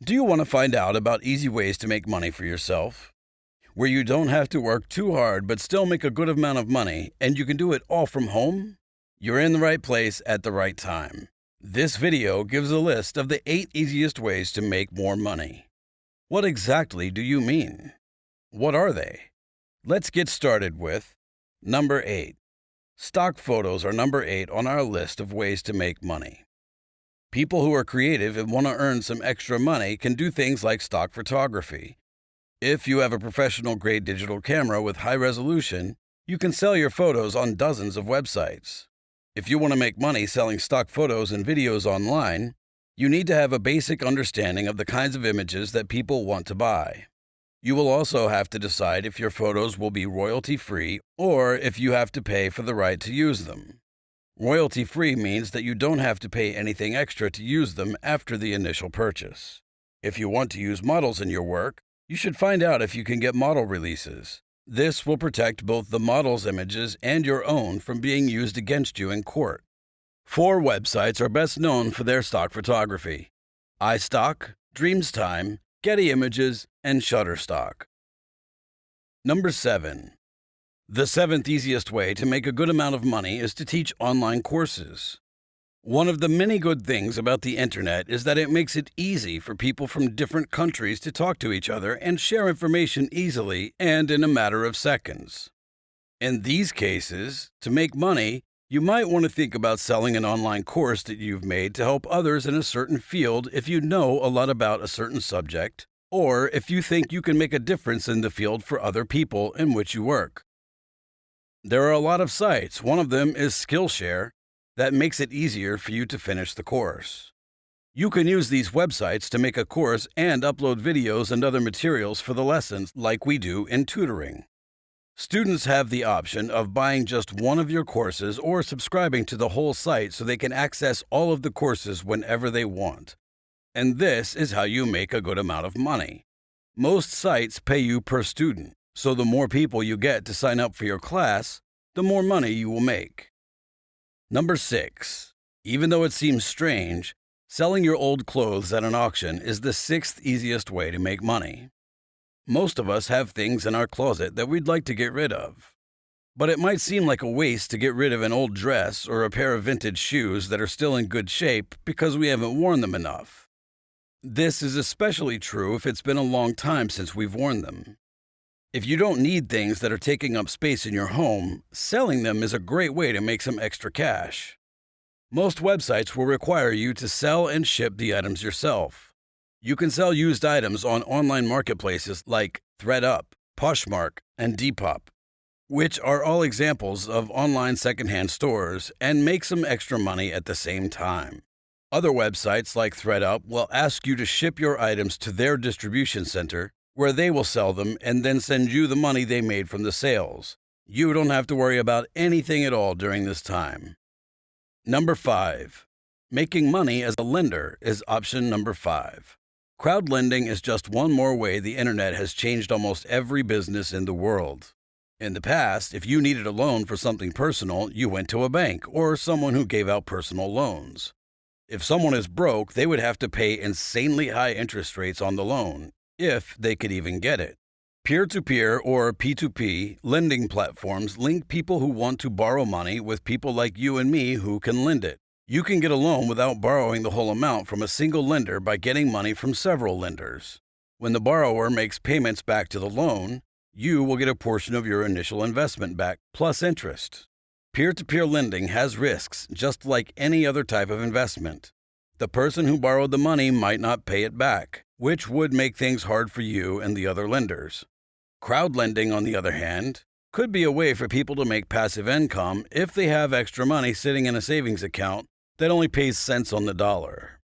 Do you want to find out about easy ways to make money for yourself? Where you don't have to work too hard but still make a good amount of money and you can do it all from home? You're in the right place at the right time. This video gives a list of the 8 easiest ways to make more money. What exactly do you mean? What are they? Let's get started with number 8. Stock photos are number 8 on our list of ways to make money. People who are creative and want to earn some extra money can do things like stock photography. If you have a professional-grade digital camera with high resolution, you can sell your photos on dozens of websites. If you want to make money selling stock photos and videos online, you need to have a basic understanding of the kinds of images that people want to buy. You will also have to decide if your photos will be royalty-free or if you have to pay for the right to use them. Royalty-free means that you don't have to pay anything extra to use them after the initial purchase. If you want to use models in your work, you should find out if you can get model releases. This will protect both the model's images and your own from being used against you in court. 4 websites are best known for their stock photography: iStock, Dreamstime, Getty Images, and Shutterstock. Number 7. The 7th easiest way to make a good amount of money is to teach online courses. One of the many good things about the internet is that it makes it easy for people from different countries to talk to each other and share information easily and in a matter of seconds. In these cases, to make money, you might want to think about selling an online course that you've made to help others in a certain field if you know a lot about a certain subject, or if you think you can make a difference in the field for other people in which you work. There are a lot of sites, one of them is Skillshare, that makes it easier for you to finish the course. You can use these websites to make a course and upload videos and other materials for the lessons like we do in tutoring. Students have the option of buying just one of your courses or subscribing to the whole site so they can access all of the courses whenever they want. And this is how you make a good amount of money. Most sites pay you per student. So the more people you get to sign up for your class, the more money you will make. Number 6. Even though it seems strange, selling your old clothes at an auction is the 6th easiest way to make money. Most of us have things in our closet that we'd like to get rid of. But it might seem like a waste to get rid of an old dress or a pair of vintage shoes that are still in good shape because we haven't worn them enough. This is especially true if it's been a long time since we've worn them. If you don't need things that are taking up space in your home, selling them is a great way to make some extra cash. Most websites will require you to sell and ship the items yourself. You can sell used items on online marketplaces like ThredUp, Poshmark, and Depop, which are all examples of online secondhand stores, and make some extra money at the same time. Other websites like ThredUp will ask you to ship your items to their distribution center, where they will sell them and then send you the money they made from the sales. You don't have to worry about anything at all during this time. Number 5. Making money as a lender is option number 5. Crowd lending is just one more way the internet has changed almost every business in the world. In the past, if you needed a loan for something personal, you went to a bank or someone who gave out personal loans. If someone is broke, they would have to pay insanely high interest rates on the loan, if they could even get it. Peer-to-peer or P2P lending platforms link people who want to borrow money with people like you and me who can lend it. You can get a loan without borrowing the whole amount from a single lender by getting money from several lenders. When the borrower makes payments back to the loan, you will get a portion of your initial investment back, plus interest. Peer-to-peer lending has risks, just like any other type of investment. The person who borrowed the money might not pay it back, which would make things hard for you and the other lenders. Crowd lending, on the other hand, could be a way for people to make passive income if they have extra money sitting in a savings account that only pays cents on the dollar.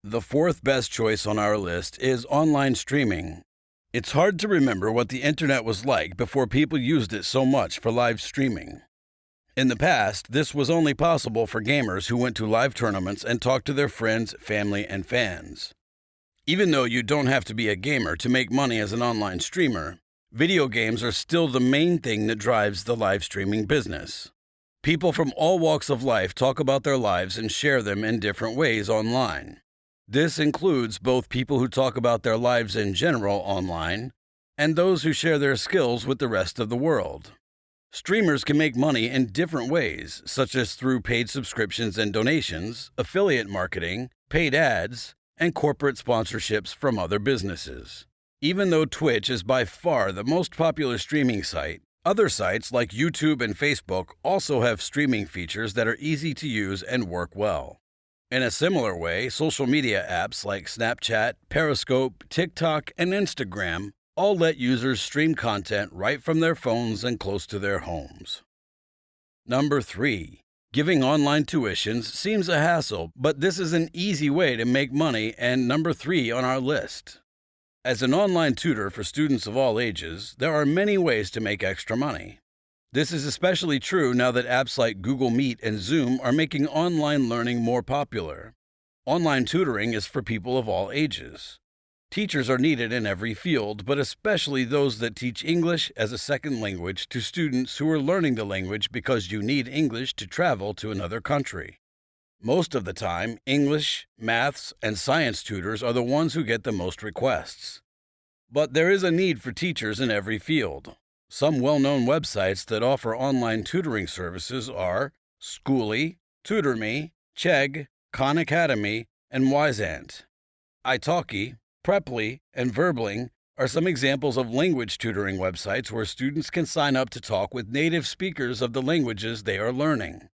The 4th best choice on our list is online streaming. It's hard to remember what the internet was like before people used it so much for live streaming. In the past, this was only possible for gamers who went to live tournaments and talked to their friends, family, and fans. Even though you don't have to be a gamer to make money as an online streamer, video games are still the main thing that drives the live streaming business. People from all walks of life talk about their lives and share them in different ways online. This includes both people who talk about their lives in general online and those who share their skills with the rest of the world. Streamers can make money in different ways, such as through paid subscriptions and donations, affiliate marketing, paid ads, and corporate sponsorships from other businesses. Even though Twitch is by far the most popular streaming site, other sites like YouTube and Facebook also have streaming features that are easy to use and work well. In a similar way, social media apps like Snapchat, Periscope, TikTok, and Instagram all let users stream content right from their phones and close to their homes. Number 3. Giving online tuitions seems a hassle, but this is an easy way to make money and number 3 on our list. As an online tutor for students of all ages, there are many ways to make extra money. This is especially true now that apps like Google Meet and Zoom are making online learning more popular. Online tutoring is for people of all ages. Teachers are needed in every field, but especially those that teach English as a second language to students who are learning the language because you need English to travel to another country. Most of the time, English, maths, and science tutors are the ones who get the most requests. But there is a need for teachers in every field. Some well-known websites that offer online tutoring services are Schooly, TutorMe, Chegg, Khan Academy, and Wyzant. Italki, Preply, and Verbling are some examples of language tutoring websites where students can sign up to talk with native speakers of the languages they are learning.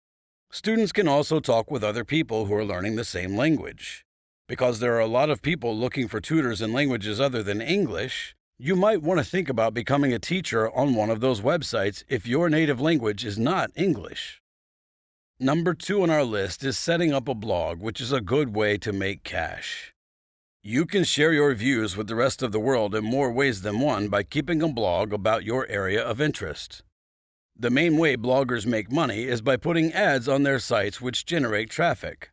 Students can also talk with other people who are learning the same language. Because there are a lot of people looking for tutors in languages other than English, you might want to think about becoming a teacher on one of those websites if your native language is not English. Number 2 on our list is setting up a blog, which is a good way to make cash. You can share your views with the rest of the world in more ways than one by keeping a blog about your area of interest. The main way bloggers make money is by putting ads on their sites which generate traffic.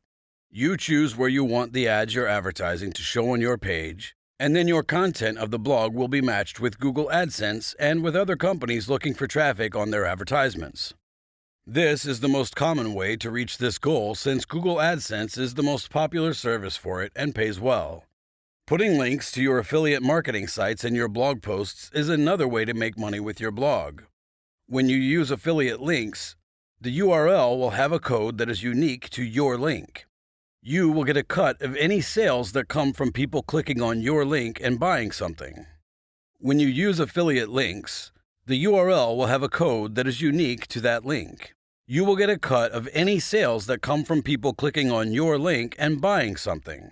You choose where you want the ads you're advertising to show on your page, and then your content of the blog will be matched with Google AdSense and with other companies looking for traffic on their advertisements. This is the most common way to reach this goal since Google AdSense is the most popular service for it and pays well. Putting links to your affiliate marketing sites in your blog posts is another way to make money with your blog. When you use affiliate links, the URL will have a code that is unique to your link. You will get a cut of any sales that come from people clicking on your link and buying something. When you use affiliate links, the URL will have a code that is unique to that link. You will get a cut of any sales that come from people clicking on your link and buying something.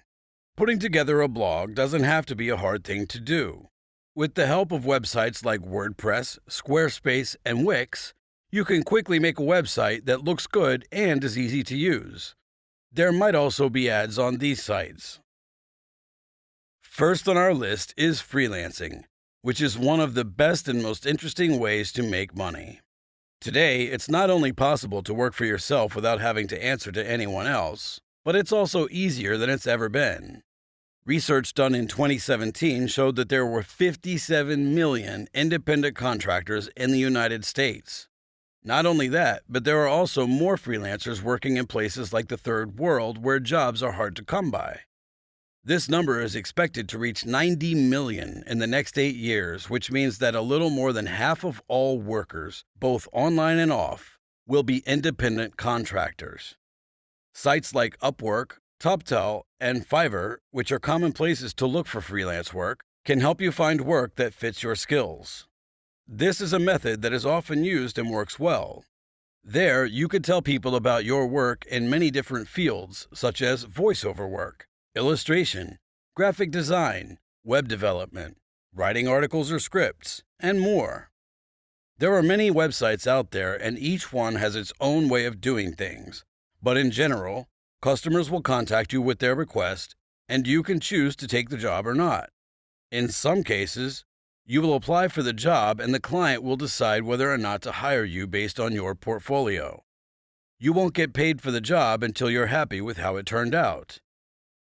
Putting together a blog doesn't have to be a hard thing to do. With the help of websites like WordPress, Squarespace, and Wix, you can quickly make a website that looks good and is easy to use. There might also be ads on these sites. First on our list is freelancing, which is one of the best and most interesting ways to make money. Today, it's not only possible to work for yourself without having to answer to anyone else, but it's also easier than it's ever been. Research done in 2017 showed that there were 57 million independent contractors in the United States. Not only that, but there are also more freelancers working in places like the Third World where jobs are hard to come by. This number is expected to reach 90 million in the next 8 years, which means that a little more than half of all workers, both online and off, will be independent contractors. Sites like Upwork, TopTal, and Fiverr, which are common places to look for freelance work, can help you find work that fits your skills. This is a method that is often used and works well. There, you could tell people about your work in many different fields, such as voiceover work, illustration, graphic design, web development, writing articles or scripts, and more. There are many websites out there, and each one has its own way of doing things. But in general, customers will contact you with their request, and you can choose to take the job or not. In some cases, you will apply for the job and the client will decide whether or not to hire you based on your portfolio. You won't get paid for the job until you're happy with how it turned out.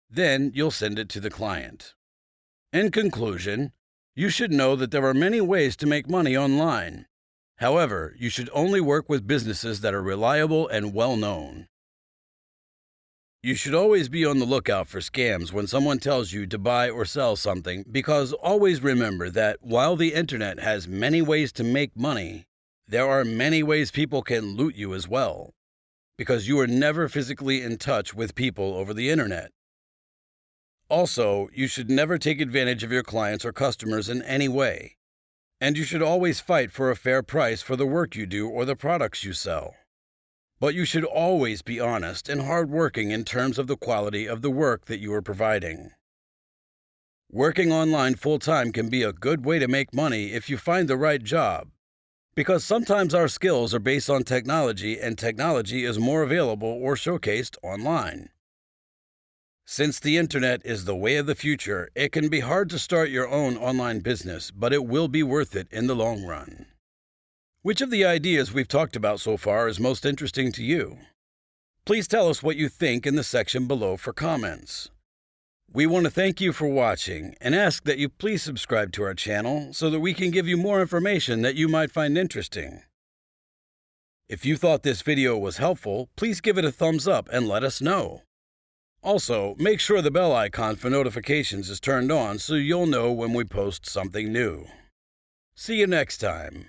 Then you'll send it to the client. In conclusion, you should know that there are many ways to make money online. However, you should only work with businesses that are reliable and well-known. You should always be on the lookout for scams when someone tells you to buy or sell something, because always remember that while the internet has many ways to make money, there are many ways people can loot you as well, because you are never physically in touch with people over the internet. Also, you should never take advantage of your clients or customers in any way, and you should always fight for a fair price for the work you do or the products you sell. But you should always be honest and hardworking in terms of the quality of the work that you are providing. Working online full-time can be a good way to make money if you find the right job, because sometimes our skills are based on technology, and technology is more available or showcased online. Since the internet is the way of the future, it can be hard to start your own online business, but it will be worth it in the long run. Which of the ideas we've talked about so far is most interesting to you? Please tell us what you think in the section below for comments. We want to thank you for watching and ask that you please subscribe to our channel so that we can give you more information that you might find interesting. If you thought this video was helpful, please give it a thumbs up and let us know. Also, make sure the bell icon for notifications is turned on so you'll know when we post something new. See you next time.